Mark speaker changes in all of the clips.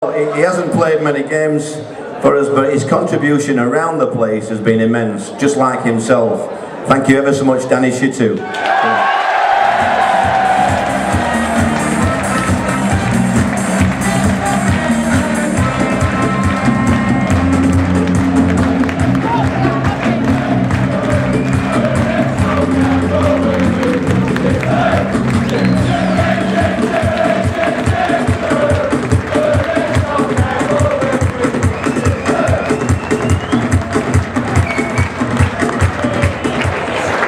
Speaker 1: He hasn't played many games for us, but his contribution around the place has been immense, just like himself. Thank you ever so much, Danny Shitu.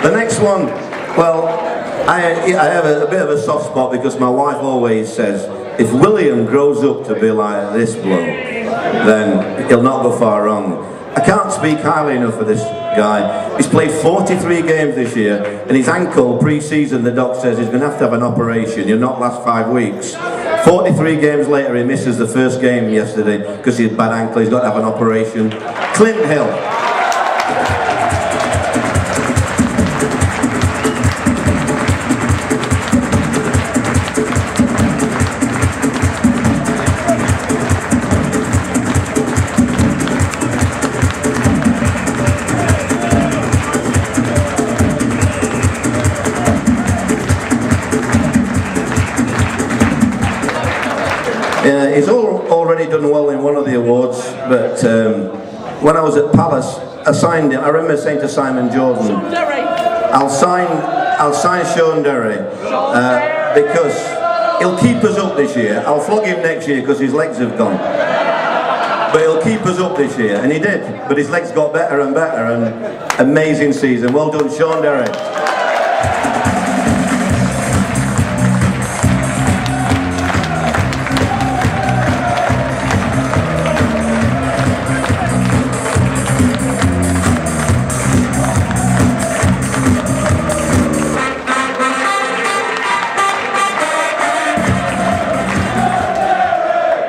Speaker 1: The next one, well, I have a bit of a soft spot because my wife always says, if William grows up to be like this bloke, then he'll not go far wrong. I can't speak highly enough of this guy. He's played 43 games this year, and his ankle pre-season, the doc says he's going to have an operation. He'll not last 5 weeks. 43 games later, he misses the first game yesterday because he had bad ankle. He's got to have an operation. Clint Hill. He's already done well in one of the awards, but when I was at Palace, I signed him. I remember saying to Simon Jordan, I'll sign Sean Derry because he'll keep us up this year. I'll flog him next year because his legs have gone. But he'll keep us up this year, and he did. But his legs got better and better, and amazing season. Well done, Sean Derry.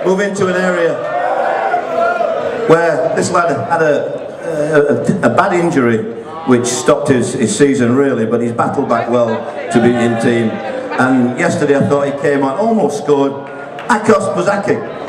Speaker 1: Move into an area where this lad had a bad injury which stopped his season really, but he's battled back well to be in team, and yesterday I thought he came on, almost scored. Akos Buzaki.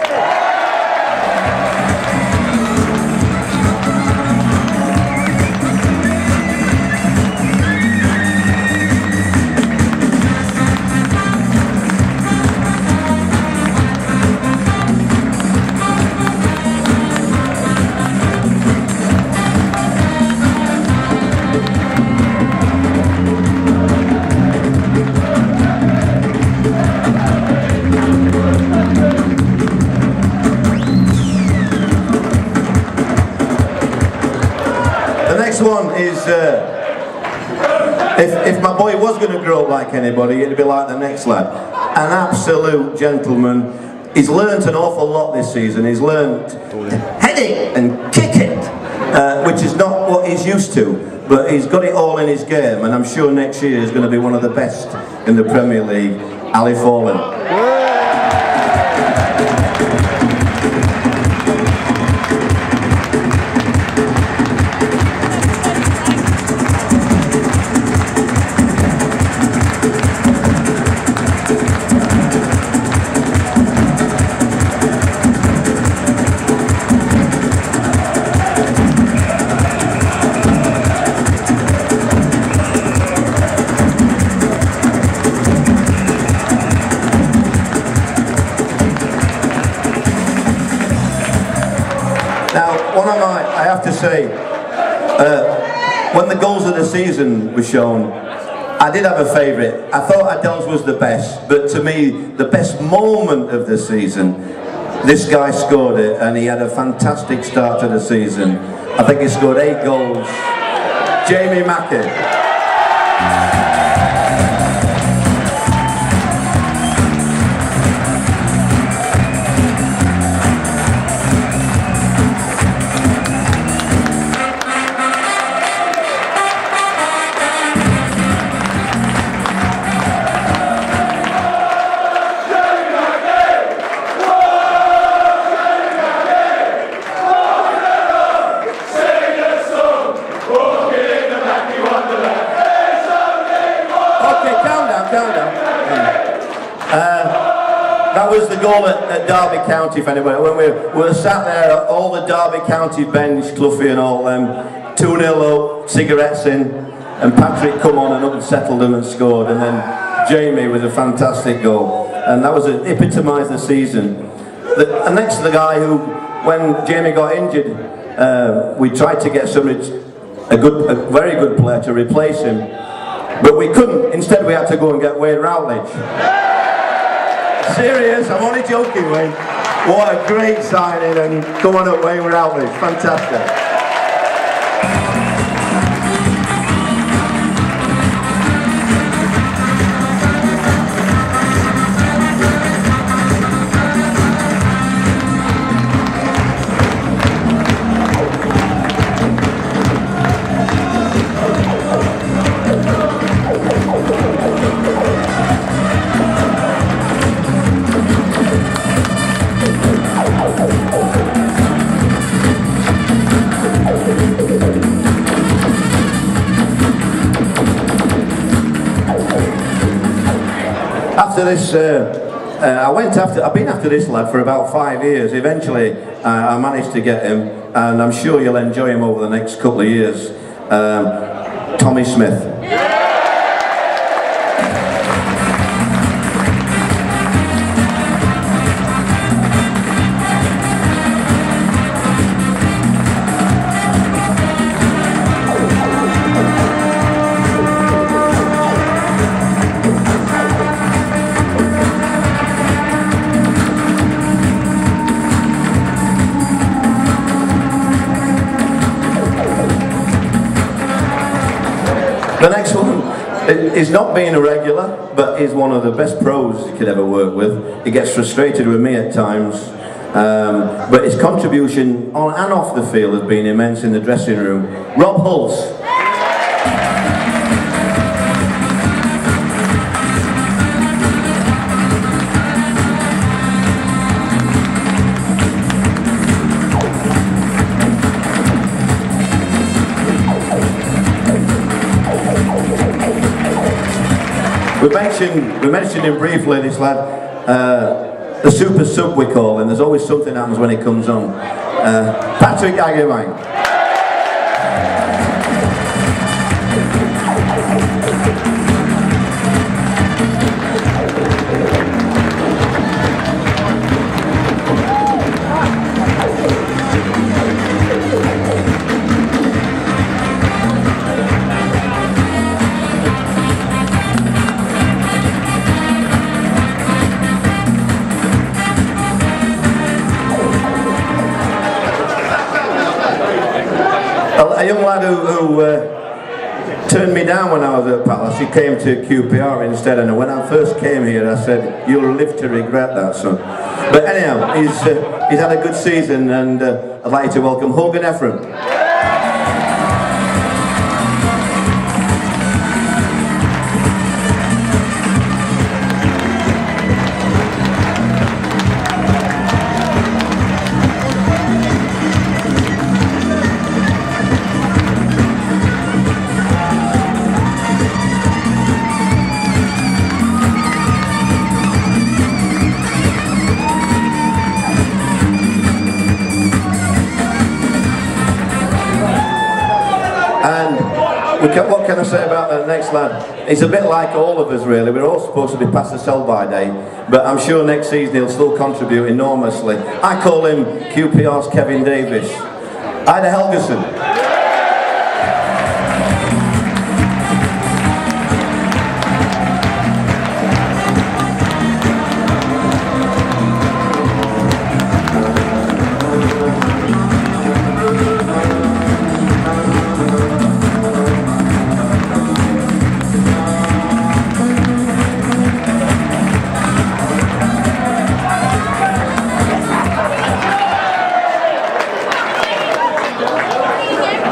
Speaker 1: The next one is, if my boy was going to grow up like anybody, it'd be like the next lad. An absolute gentleman. He's learnt an awful lot this season. He's learnt to head it and kick it, which is not what he's used to, but he's got it all in his game, and I'm sure next year he's going to be one of the best in the Premier League. Ali Folin. I have to say, when the goals of the season were shown, I did have a favourite. I thought Adele's was the best, but to me, the best moment of the season, this guy scored it, and he had a fantastic start to the season. I think he scored 8 goals. Jamie Mackey.
Speaker 2: Wonderland.
Speaker 1: the goal at Derby County, if anybody, when we were sat there, all the Derby County bench, Cloughie and all them, 2-0 up, cigarettes in, and Patrick come on and up and settled them and scored, and then Jamie with a fantastic goal, and that was epitomised the season. And next to the guy who, when Jamie got injured, we tried to get a very good player to replace him, but we couldn't. Instead, we had to go and get Wayne Routledge. Serious, I'm only joking, Wayne. What a great signing, and come on up, Wayne Routledge, fantastic. After this, I've been after this lad for about 5 years. Eventually, I managed to get him, and I'm sure you'll enjoy him over the next couple of years. Tommy Smith. The next one is not being a regular, but is one of the best pros you could ever work with. He gets frustrated with me at times, but his contribution on and off the field has been immense in the dressing room. Rob Hulse. We mentioned him briefly, this lad, the super sub we call him. There's always something happens when he comes on. Patrick Agerwang. A young lad who turned me down when I was at Palace. He came to QPR instead, and when I first came here I said, "You'll live to regret that, son." But anyhow, he's had a good season, and I'd like to welcome Hogan Ephraim. What can I say about the next lad? He's a bit like all of us, really. We're all supposed to be past the sell-by day, but I'm sure next season he'll still contribute enormously. I call him QPR's Kevin Davis. Ida Helgeson.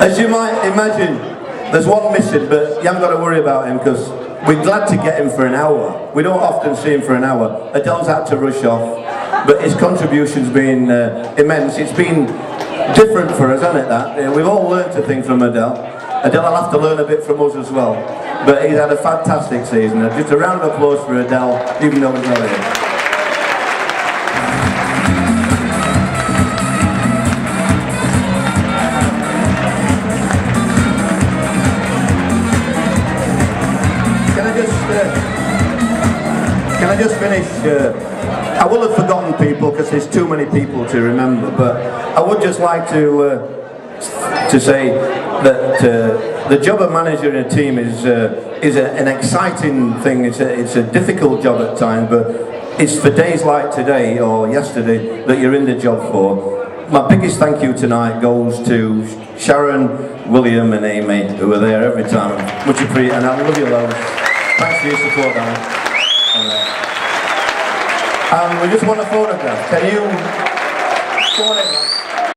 Speaker 1: As you might imagine, there's one missing, but you haven't got to worry about him because we're glad to get him for an hour. We don't often see him for an hour. Adele's had to rush off, but his contribution's been immense. It's been different for us, hasn't it, that? We've all learned a thing from Adele. Adele will have to learn a bit from us as well. But he's had a fantastic season. Just a round of applause for Adele, even though he's not here. just finish, I will have forgotten people because there's too many people to remember, but I would just like to say that the job of manager in a team is an exciting thing. It's a difficult job at times, but it's for days like today or yesterday that you're in the job for. My biggest thank you tonight goes to Sharon, William and Amy, who are there every time. Much appreciated, and I love you loads. Thanks for your support, Darren. And we just want a photograph. Can you go on in?